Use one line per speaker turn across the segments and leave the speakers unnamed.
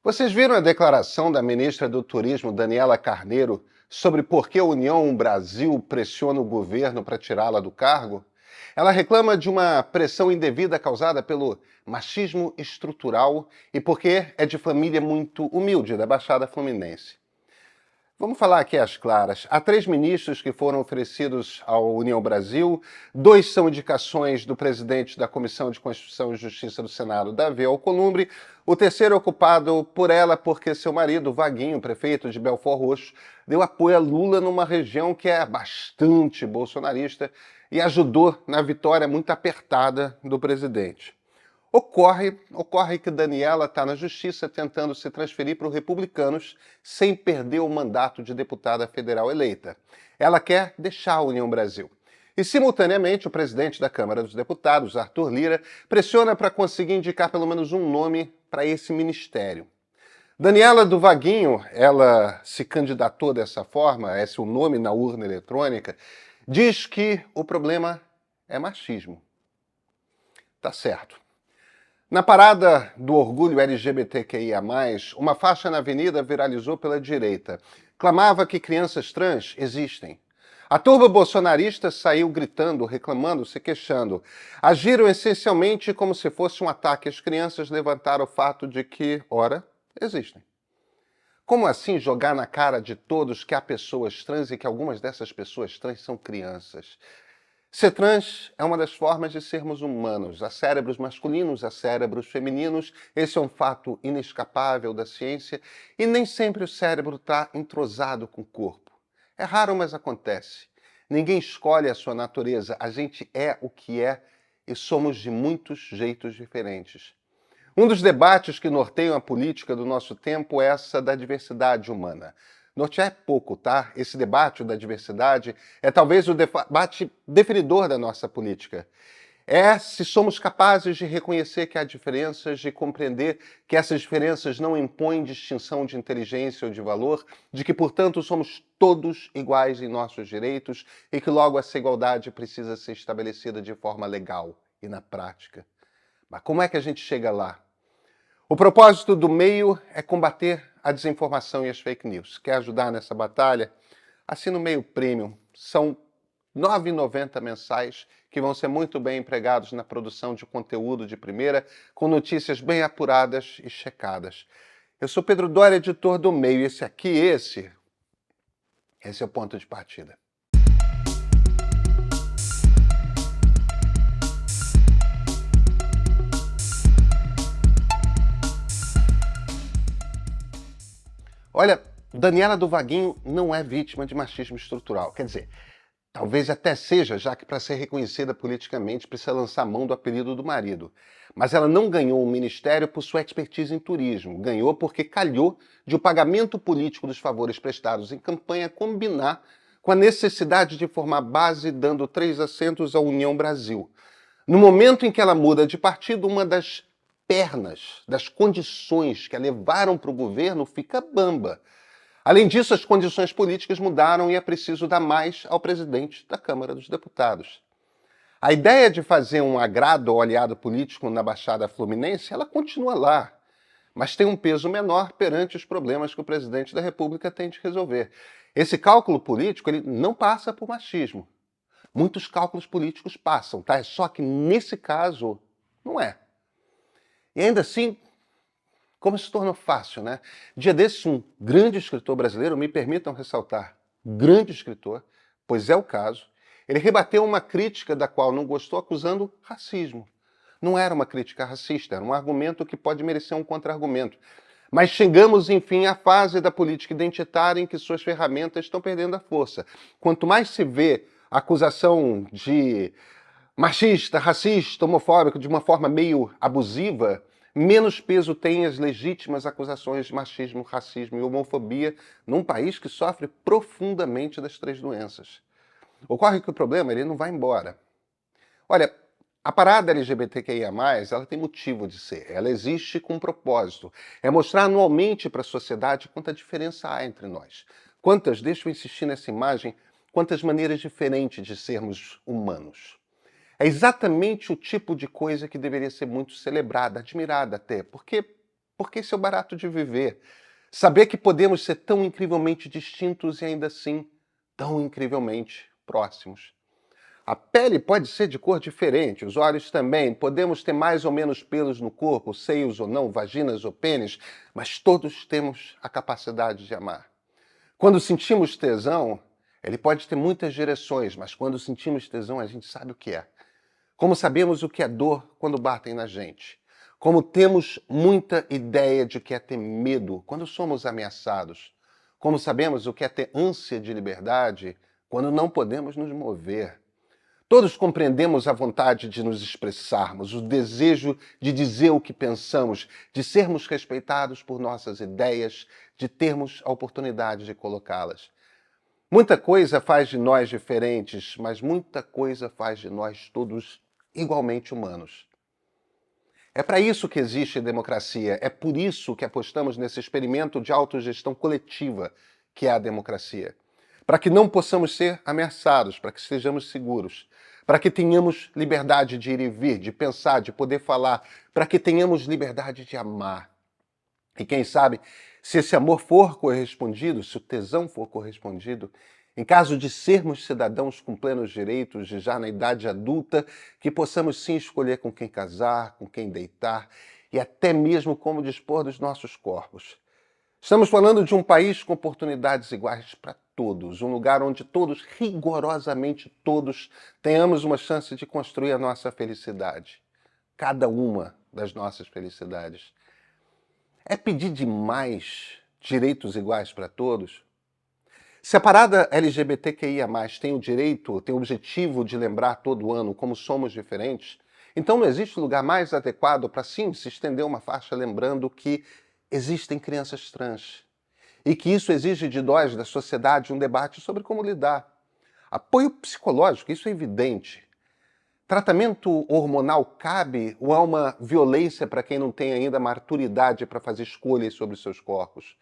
Vocês viram a declaração da ministra do Turismo, Daniela Carneiro, sobre por que a União Brasil pressiona o governo para tirá-la do cargo? Ela reclama de uma pressão indevida causada pelo machismo estrutural e porque é de família muito humilde da Baixada Fluminense. Vamos falar aqui às claras. Há 3 ministros que foram oferecidos à União Brasil, 2 são indicações do presidente da Comissão de Constituição e Justiça do Senado, Davi Alcolumbre. O terceiro é ocupado por ela porque seu marido, Vaguinho, prefeito de Belford Roxo, deu apoio a Lula numa região que é bastante bolsonarista e ajudou na vitória muito apertada do presidente. Ocorre que Daniela está na justiça tentando se transferir para os Republicanos sem perder o mandato de deputada federal eleita. Ela quer deixar a União Brasil. E, simultaneamente, o presidente da Câmara dos Deputados, Arthur Lira, pressiona para conseguir indicar pelo menos um nome para esse ministério. Daniela do Vaguinho, ela se candidatou dessa forma, é seu nome na urna eletrônica, diz que o problema é machismo. Tá certo. Na parada do orgulho LGBTQIA+, uma faixa na avenida viralizou pela direita. Clamava que crianças trans existem. A turba bolsonarista saiu gritando, reclamando, se queixando. Agiram essencialmente como se fosse um ataque às crianças, levantaram o fato de que, ora, existem. Como assim jogar na cara de todos que há pessoas trans e que algumas dessas pessoas trans são crianças? Ser trans é uma das formas de sermos humanos. Há cérebros masculinos, há cérebros femininos. Esse é um fato inescapável da ciência e nem sempre o cérebro está entrosado com o corpo. É raro, mas acontece. Ninguém escolhe a sua natureza. A gente é o que é e somos de muitos jeitos diferentes. Um dos debates que norteiam a política do nosso tempo é essa da diversidade humana. Nortear é pouco, tá? Esse debate da diversidade é talvez o debate definidor da nossa política. É se somos capazes de reconhecer que há diferenças, de compreender que essas diferenças não impõem distinção de inteligência ou de valor, de que, portanto, somos todos iguais em nossos direitos e que, logo, essa igualdade precisa ser estabelecida de forma legal e na prática. Mas como é que a gente chega lá? O propósito do meio é combater a desinformação e as fake news. Quer ajudar nessa batalha? Assina o Meio Premium. São R$ 9,90 mensais que vão ser muito bem empregados na produção de conteúdo de primeira, com notícias bem apuradas e checadas. Eu sou Pedro Doria, editor do Meio, e esse é o ponto de partida. Olha, Daniela do Vaguinho não é vítima de machismo estrutural. Quer dizer, talvez até seja, já que para ser reconhecida politicamente precisa lançar mão do apelido do marido. Mas ela não ganhou um ministério por sua expertise em turismo. Ganhou porque calhou de o pagamento político dos favores prestados em campanha combinar com a necessidade de formar base dando 3 assentos à União Brasil. No momento em que ela muda de partido, uma das pernas, das condições que a levaram para o governo fica bamba. Além disso, as condições políticas mudaram e é preciso dar mais ao presidente da Câmara dos Deputados. A ideia de fazer um agrado ao aliado político na Baixada Fluminense, ela continua lá, mas tem um peso menor perante os problemas que o presidente da República tem de resolver. Esse cálculo político, ele não passa por machismo. Muitos cálculos políticos passam, tá? Só que nesse caso, não é. E ainda assim, como se tornou fácil, né? Dia desses, um grande escritor brasileiro, me permitam ressaltar, grande escritor, pois é o caso, ele rebateu uma crítica da qual não gostou acusando racismo. Não era uma crítica racista, era um argumento que pode merecer um contra-argumento. Mas chegamos, enfim, à fase da política identitária em que suas ferramentas estão perdendo a força. Quanto mais se vê a acusação de machista, racista, homofóbico de uma forma meio abusiva, menos peso têm as legítimas acusações de machismo, racismo e homofobia num país que sofre profundamente das 3 doenças. Ocorre que o problema ele não vai embora. Olha, a parada LGBTQIA+, ela tem motivo de ser. Ela existe com um propósito. É mostrar anualmente para a sociedade quanta diferença há entre nós. Deixa eu insistir nessa imagem, quantas maneiras diferentes de sermos humanos. É exatamente o tipo de coisa que deveria ser muito celebrada, admirada até, porque porque esse é o barato de viver. Saber que podemos ser tão incrivelmente distintos e ainda assim tão incrivelmente próximos. A pele pode ser de cor diferente, os olhos também, podemos ter mais ou menos pelos no corpo, seios ou não, vaginas ou pênis, mas todos temos a capacidade de amar. Quando sentimos tesão, ele pode ter muitas direções, mas quando sentimos tesão a gente sabe o que é. Como sabemos o que é dor quando batem na gente. Como temos muita ideia de que é ter medo quando somos ameaçados. Como sabemos o que é ter ânsia de liberdade quando não podemos nos mover. Todos compreendemos a vontade de nos expressarmos, o desejo de dizer o que pensamos, de sermos respeitados por nossas ideias, de termos a oportunidade de colocá-las. Muita coisa faz de nós diferentes, mas muita coisa faz de nós todos igualmente humanos. É para isso que existe democracia, é por isso que apostamos nesse experimento de autogestão coletiva que é a democracia. Para que não possamos ser ameaçados, para que estejamos seguros, para que tenhamos liberdade de ir e vir, de pensar, de poder falar, para que tenhamos liberdade de amar. E quem sabe, se esse amor for correspondido, se o tesão for correspondido, em caso de sermos cidadãos com plenos direitos e já na idade adulta, que possamos sim escolher com quem casar, com quem deitar e até mesmo como dispor dos nossos corpos. Estamos falando de um país com oportunidades iguais para todos, um lugar onde todos, rigorosamente todos, tenhamos uma chance de construir a nossa felicidade. Cada uma das nossas felicidades. É pedir demais direitos iguais para todos? Se a parada LGBTQIA+, tem o direito, tem o objetivo de lembrar todo ano como somos diferentes, então não existe lugar mais adequado para sim se estender uma faixa lembrando que existem crianças trans e que isso exige de nós, da sociedade, um debate sobre como lidar. Apoio psicológico, isso é evidente. Tratamento hormonal cabe ou há uma violência para quem não tem ainda maturidade para fazer escolhas sobre seus corpos?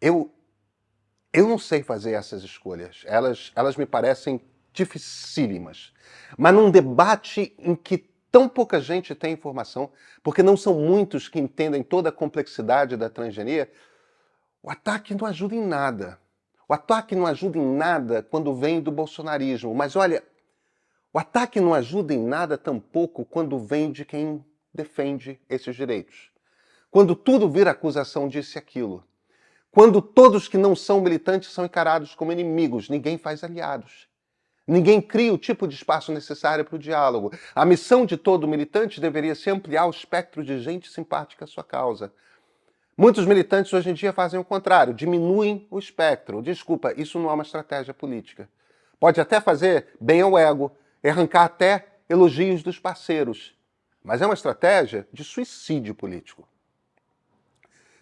Eu não sei fazer essas escolhas. Elas me parecem dificílimas. Mas num debate em que tão pouca gente tem informação, porque não são muitos que entendem toda a complexidade da transgenia, o ataque não ajuda em nada. O ataque não ajuda em nada quando vem do bolsonarismo. Mas olha, o ataque não ajuda em nada tampouco quando vem de quem defende esses direitos. Quando tudo vira acusação disso e aquilo. Quando todos que não são militantes são encarados como inimigos, ninguém faz aliados. Ninguém cria o tipo de espaço necessário para o diálogo. A missão de todo militante deveria ser ampliar o espectro de gente simpática à sua causa. Muitos militantes hoje em dia fazem o contrário, diminuem o espectro. Desculpa, isso não é uma estratégia política. Pode até fazer bem ao ego, arrancar até elogios dos parceiros, mas é uma estratégia de suicídio político.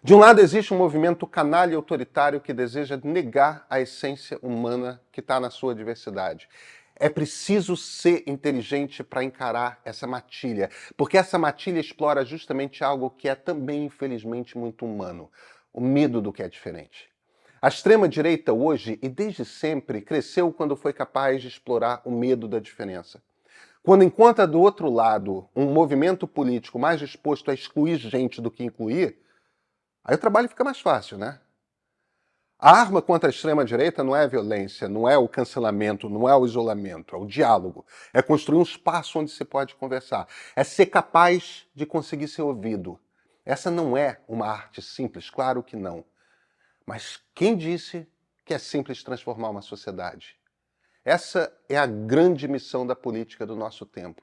De um lado, existe um movimento canalha e autoritário que deseja negar a essência humana que está na sua diversidade. É preciso ser inteligente para encarar essa matilha, porque essa matilha explora justamente algo que é também, infelizmente, muito humano: o medo do que é diferente. A extrema-direita hoje, e desde sempre, cresceu quando foi capaz de explorar o medo da diferença. Quando encontra do outro lado um movimento político mais disposto a excluir gente do que incluir, aí o trabalho fica mais fácil, né? A arma contra a extrema-direita não é a violência, não é o cancelamento, não é o isolamento, é o diálogo. É construir um espaço onde se pode conversar. É ser capaz de conseguir ser ouvido. Essa não é uma arte simples, claro que não. Mas quem disse que é simples transformar uma sociedade? Essa é a grande missão da política do nosso tempo.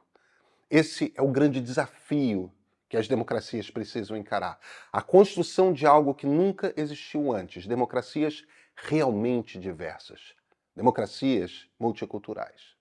Esse é o grande desafio que as democracias precisam encarar. A construção de algo que nunca existiu antes. Democracias realmente diversas. Democracias multiculturais.